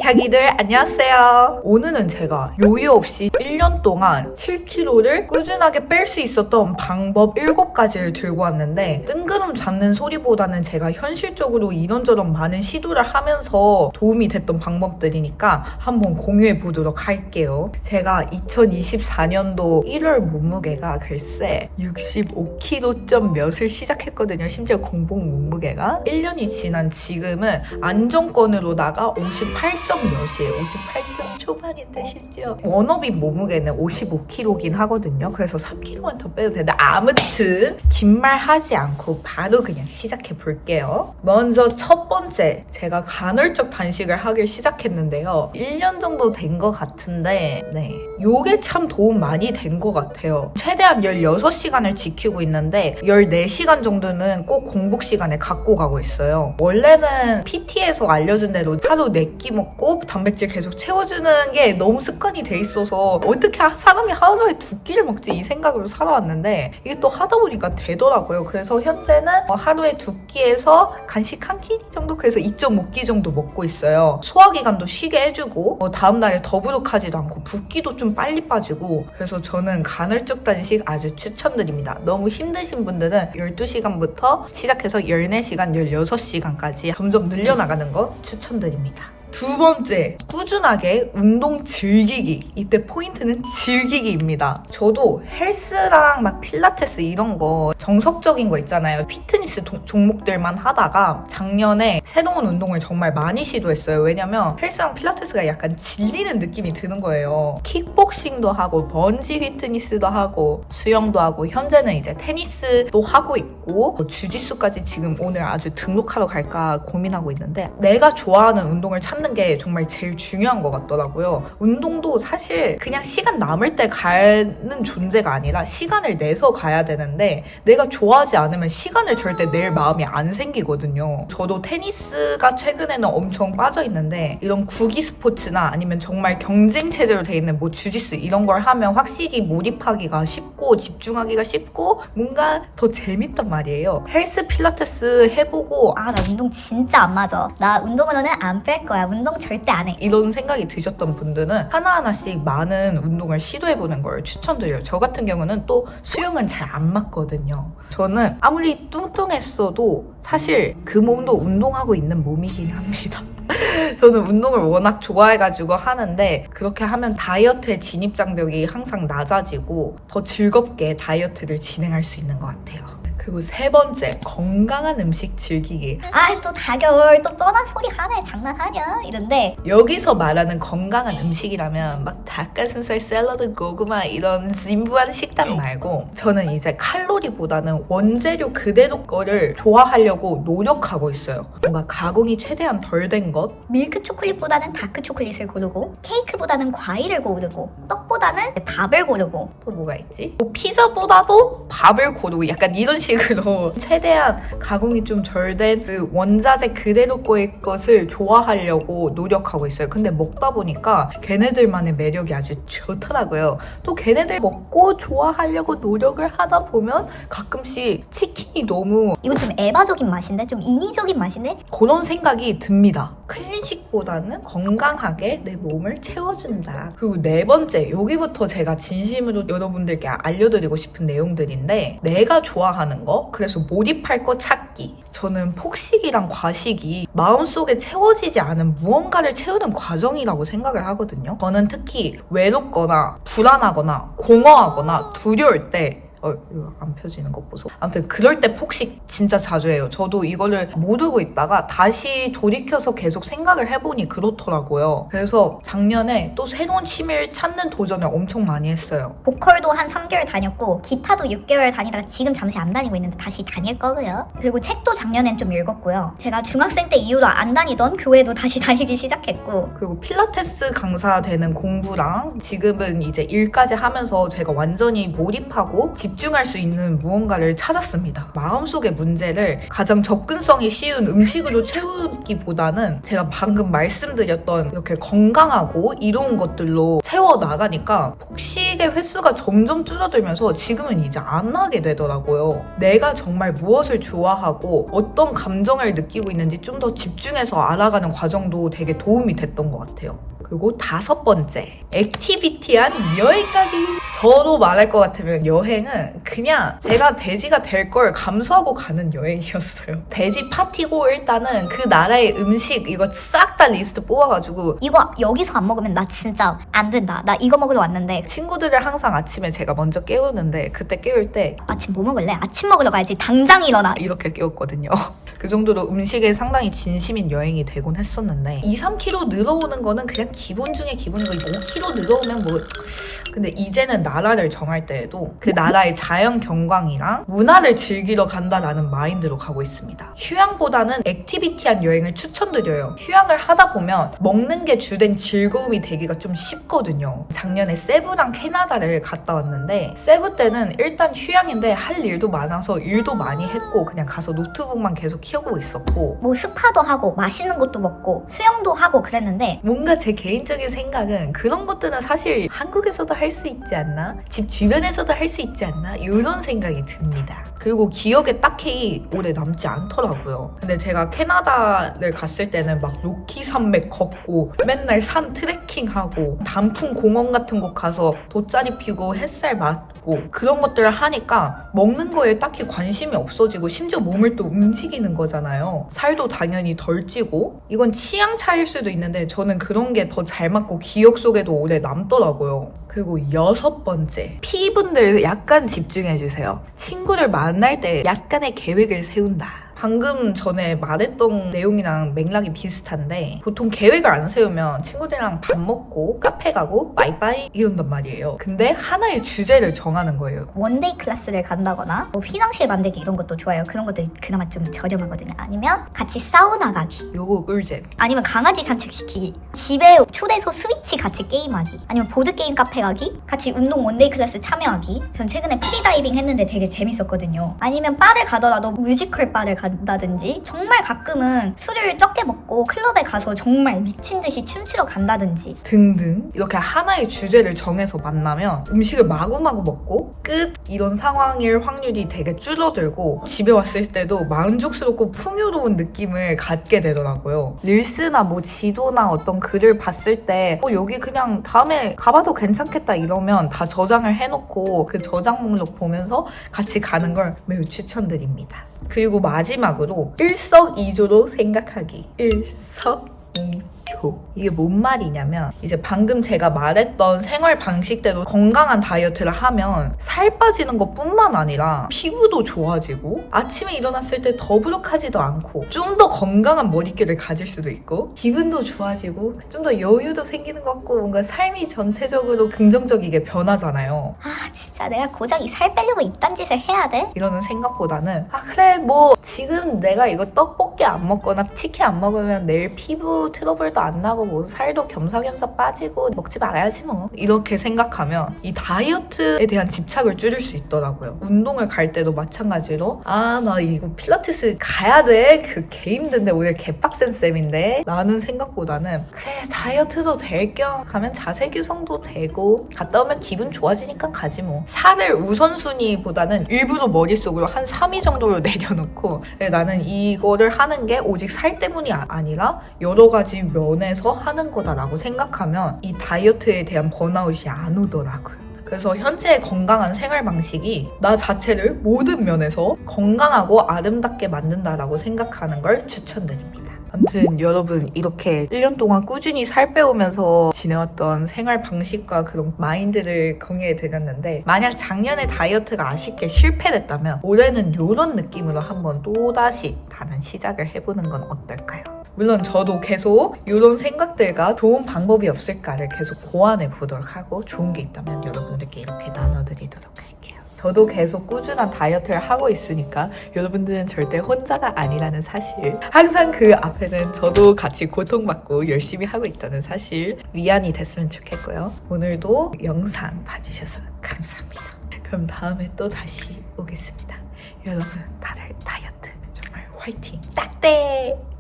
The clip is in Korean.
자기들 안녕하세요. 오늘은 제가 요요 없이 1년 동안 7kg를 꾸준하게 뺄 수 있었던 방법 7가지를 들고 왔는데 뜬구름 잡는 소리보다는 제가 현실적으로 이런저런 많은 시도를 하면서 도움이 됐던 방법들이니까 한번 공유해 보도록 할게요. 제가 2024년도 1월 몸무게가 글쎄 65kg 점 몇을 시작했거든요. 심지어 공복 몸무게가 1년이 지난 지금은 안정권으로다가 58점 몇이에요. 58점 초반인데 실제로 워너비 몸무게는 55kg긴 하거든요. 그래서 3kg만 더 빼도 되는데 아무튼 긴 말 하지 않고 바로 그냥 시작해 볼게요. 먼저 첫 번째, 제가 간헐적 단식을 하길 시작했는데요. 1년 정도 된 것 같은데 요게 참 도움 많이 된 것 같아요. 최대한 16시간을 지키고 있는데 14시간 정도는 꼭 공복 시간에 갖고 가고 있어요. 원래는 PT에서 알려준 대로 하루 4끼 먹고 단백질 계속 채워주는 게 너무 습관이 돼 있어서 어떻게 사람이 하루에 2끼를 먹지 이 생각으로 살아왔는데 이게 또 하다 보니까 되더라고요. 그래서 현재는 하루에 2끼에서 간식 1끼 정도, 그래서 2.5끼 정도 먹고 있어요. 소화기관도 쉬게 해주고 다음날에 더부룩하지도 않고 붓기도 좀 빨리 빠지고, 그래서 저는 간헐적 단식 아주 추천드립니다. 너무 힘드신 분들은 12시간부터 시작해서 14시간, 16시간까지 점점 늘려나가는 거 추천드립니다. 두 번째, 꾸준하게 운동 즐기기. 이때 포인트는 즐기기입니다. 저도 헬스랑 막 필라테스 이런 거 정석적인 거 있잖아요. 피트니스 종목들만 하다가 작년에 새로운 운동을 정말 많이 시도했어요. 왜냐면 헬스랑 필라테스가 약간 질리는 느낌이 드는 거예요. 킥복싱도 하고 번지 피트니스도 하고 수영도 하고 현재는 이제 테니스도 하고 있고 주짓수까지 지금 오늘 아주 등록하러 갈까 고민하고 있는데, 내가 좋아하는 운동을 찾는 게 정말 제일 중요한 것 같더라고요. 운동도 사실 그냥 시간 남을 때 가는 존재가 아니라 시간을 내서 가야 되는데 내가 좋아하지 않으면 시간을 절대 낼 마음이 안 생기거든요. 저도 테니스가 최근에는 엄청 빠져 있는데 이런 구기 스포츠나 아니면 정말 경쟁 체제로 돼 있는 뭐 주짓수 이런 걸 하면 확실히 몰입하기가 쉽고 집중하기가 쉽고 뭔가 더 재밌단 말이에요. 헬스 필라테스 해보고 나 운동 진짜 안 맞아. 나 운동으로는 안 뺄 거야. 운동 절대 안 해. 이런 생각이 드셨던 분들은 하나하나씩 많은 운동을 시도해보는 걸 추천드려요. 저 같은 경우는 또 수영은 잘 안 맞거든요. 저는 아무리 뚱뚱했어도 사실 그 몸도 운동하고 있는 몸이긴 합니다. 저는 운동을 워낙 좋아해가지고 하는데 그렇게 하면 다이어트의 진입장벽이 항상 낮아지고 더 즐겁게 다이어트를 진행할 수 있는 것 같아요. 그리고 세 번째, 건강한 음식 즐기기. 또 다겨울 또 뻔한 소리 하나에 장난하냐 이런데, 여기서 말하는 건강한 음식이라면 막 닭가슴살, 샐러드, 고구마 이런 진부한 식단 말고 저는 이제 칼로리보다는 원재료 그대로 거를 좋아하려고 노력하고 있어요. 뭔가 가공이 최대한 덜 된 것. 밀크 초콜릿보다는 다크 초콜릿을 고르고, 케이크보다는 과일을 고르고, 떡보다는 밥을 고르고, 또 뭐가 있지? 뭐 피자보다도 밥을 고르고 약간 이런 식으로 최대한 가공이 좀 덜 된 그 원자재 그대로 거의 것을 좋아하려고 노력하고 있어요. 근데 먹다 보니까 걔네들만의 매력이 아주 좋더라고요. 또 걔네들 먹고 좋아하려고 노력을 하다 보면 가끔씩 치킨이 너무 이건 좀 에바적인 맛인데? 좀 인위적인 맛인데? 그런 생각이 듭니다. 클린식보다는 건강하게 내 몸을 채워준다. 그리고 네 번째, 여기부터 제가 진심으로 여러분들께 알려드리고 싶은 내용들인데, 내가 좋아하는 거, 그래서 몰입할 거 찾기. 저는 폭식이랑 과식이 마음속에 채워지지 않은 무언가를 채우는 과정이라고 생각을 하거든요. 저는 특히 외롭거나 불안하거나 공허하거나 두려울 때 이거 안 펴지는 것 보소. 아무튼 그럴 때 폭식 진짜 자주 해요. 저도 이거를 모르고 있다가 다시 돌이켜서 계속 생각을 해보니 그렇더라고요. 그래서 작년에 또 새로운 취미를 찾는 도전을 엄청 많이 했어요. 보컬도 한 3개월 다녔고, 기타도 6개월 다니다가 지금 잠시 안 다니고 있는데 다시 다닐 거고요. 그리고 책도 작년엔 좀 읽었고요. 제가 중학생 때 이후로 안 다니던 교회도 다시 다니기 시작했고, 그리고 필라테스 강사 되는 공부랑 지금은 이제 일까지 하면서 제가 완전히 몰입하고 집중할 수 있는 무언가를 찾았습니다. 마음속의 문제를 가장 접근성이 쉬운 음식으로 채우기보다는 제가 방금 말씀드렸던 이렇게 건강하고 이로운 것들로 채워나가니까 폭식의 횟수가 점점 줄어들면서 지금은 이제 안 하게 되더라고요. 내가 정말 무엇을 좋아하고 어떤 감정을 느끼고 있는지 좀 더 집중해서 알아가는 과정도 되게 도움이 됐던 것 같아요. 그리고 5번째, 액티비티한 여행 가기. 저도 말할 것 같으면 여행은 그냥 제가 돼지가 될 걸 감수하고 가는 여행이었어요. 돼지 파티고 일단은 그 나라의 음식 이거 싹 다 리스트 뽑아가지고 이거 여기서 안 먹으면 나 진짜 안 된다. 나 이거 먹으러 왔는데. 친구들을 항상 아침에 제가 먼저 깨우는데 그때 깨울 때 아침 뭐 먹을래? 아침 먹으러 가야지. 당장 일어나. 이렇게 깨웠거든요. 그 정도로 음식에 상당히 진심인 여행이 되곤 했었는데 2, 3kg 늘어오는 거는 그냥 기본 중에 기본이고 5kg 늘어오면 뭐 근데 이제는 나라를 정할 때에도 그 나라의 자연 경관이랑 문화를 즐기러 간다라는 마인드로 가고 있습니다. 휴양보다는 액티비티한 여행을 추천드려요. 휴양을 하다 보면 먹는 게 주된 즐거움이 되기가 좀 쉽거든요. 작년에 세부랑 캐나다를 갔다 왔는데 세부 때는 일단 휴양인데 할 일도 많아서 일도 많이 했고 그냥 가서 노트북만 계속 키우고 있었고 뭐 스파도 하고 맛있는 것도 먹고 수영도 하고 그랬는데 뭔가 제 개인적인 생각은 그런 것들은 사실 한국에서도 할 수 있지 않나? 집 주변에서도 할 수 있지 않나? 이런 생각이 듭니다. 그리고 기억에 딱히 오래 남지 않더라고요. 근데 제가 캐나다를 갔을 때는 막 로키 산맥 걷고 맨날 산 트레킹하고 단풍 공원 같은 곳 가서 돗자리 피고 햇살 맞고 그런 것들을 하니까 먹는 거에 딱히 관심이 없어지고 심지어 몸을 또 움직이는 거잖아요. 살도 당연히 덜 찌고 이건 취향 차이일 수도 있는데 저는 그런 게 더 잘 맞고 기억 속에도 오래 남더라고요. 그리고 6번째, P분들 약간 집중해주세요. 친구를 만날 때 약간의 계획을 세운다. 방금 전에 말했던 내용이랑 맥락이 비슷한데 보통 계획을 안 세우면 친구들이랑 밥 먹고 카페 가고 바이바이 이런단 말이에요. 근데 하나의 주제를 정하는 거예요. 원데이 클래스를 간다거나 뭐 휘낭시에 만들기 이런 것도 좋아요. 그런 것들 그나마 좀 저렴하거든요. 아니면 같이 사우나 가기. 요거 꿀잼. 아니면 강아지 산책시키기. 집에 초대해서 스위치 같이 게임하기. 아니면 보드게임 카페 가기. 같이 운동 원데이 클래스 참여하기. 전 최근에 프리다이빙 했는데 되게 재밌었거든요. 아니면 바를 가더라도 뮤지컬 바를 간다든지 정말 가끔은 술을 적게 먹고 클럽에 가서 정말 미친 듯이 춤추러 간다든지 등등 이렇게 하나의 주제를 정해서 만나면 음식을 마구마구 먹고 끝 이런 상황일 확률이 되게 줄어들고 집에 왔을 때도 만족스럽고 풍요로운 느낌을 갖게 되더라고요. 릴스나 뭐 지도나 어떤 글을 봤을 때 여기 그냥 다음에 가봐도 괜찮겠다 이러면 다 저장을 해놓고 그 저장 목록 보면서 같이 가는 걸 매우 추천드립니다. 그리고 마지막으로 일석이조로 생각하기. 일석이조. 이게 뭔 말이냐면 이제 방금 제가 말했던 생활 방식대로 건강한 다이어트를 하면 살 빠지는 것뿐만 아니라 피부도 좋아지고 아침에 일어났을 때 더부룩하지도 않고 좀 더 건강한 머릿결을 가질 수도 있고 기분도 좋아지고 좀 더 여유도 생기는 것 같고 뭔가 삶이 전체적으로 긍정적이게 변하잖아요. 아 진짜 내가 고작 이 살 빼려고 이딴 짓을 해야 돼? 이러는 생각보다는 그래 뭐 지금 내가 이거 떡볶이 안 먹거나 치킨 안 먹으면 내일 피부 트러블도 안 나고 뭐 살도 겸사겸사 빠지고 먹지 말아야지 뭐 이렇게 생각하면 이 다이어트에 대한 집착을 줄일 수 있더라고요. 운동을 갈 때도 마찬가지로 나 이거 필라테스 가야 돼? 개 힘든데 오늘 개빡센 쌤인데 라는 생각보다는 그래 다이어트도 될 겸 가면 자세 교정도 되고 갔다 오면 기분 좋아지니까 가지 뭐. 살을 우선순위보다는 일부러 머릿속으로 한 3위 정도로 내려놓고 나는 이거를 하는 게 오직 살 때문이 아니라 여러 가지 면에서 하는 거다라고 생각하면 이 다이어트에 대한 번아웃이 안 오더라고요. 그래서 현재의 건강한 생활 방식이 나 자체를 모든 면에서 건강하고 아름답게 만든다라고 생각하는 걸 추천드립니다. 아무튼 여러분 이렇게 1년 동안 꾸준히 살 빼오면서 지내왔던 생활 방식과 그런 마인드를 공유해 드렸는데 만약 작년에 다이어트가 아쉽게 실패됐다면 올해는 이런 느낌으로 한번 또다시 다른 시작을 해보는 건 어떨까요? 물론 저도 계속 이런 생각들과 좋은 방법이 없을까를 계속 고안해 보도록 하고 좋은 게 있다면 여러분들께 이렇게 나눠드리도록 할게요. 저도 계속 꾸준한 다이어트를 하고 있으니까 여러분들은 절대 혼자가 아니라는 사실, 항상 그 앞에는 저도 같이 고통받고 열심히 하고 있다는 사실 위안이 됐으면 좋겠고요. 오늘도 영상 봐주셔서 감사합니다. 그럼 다음에 또 다시 오겠습니다. 여러분 다들 다이어트 정말 화이팅! 딱대.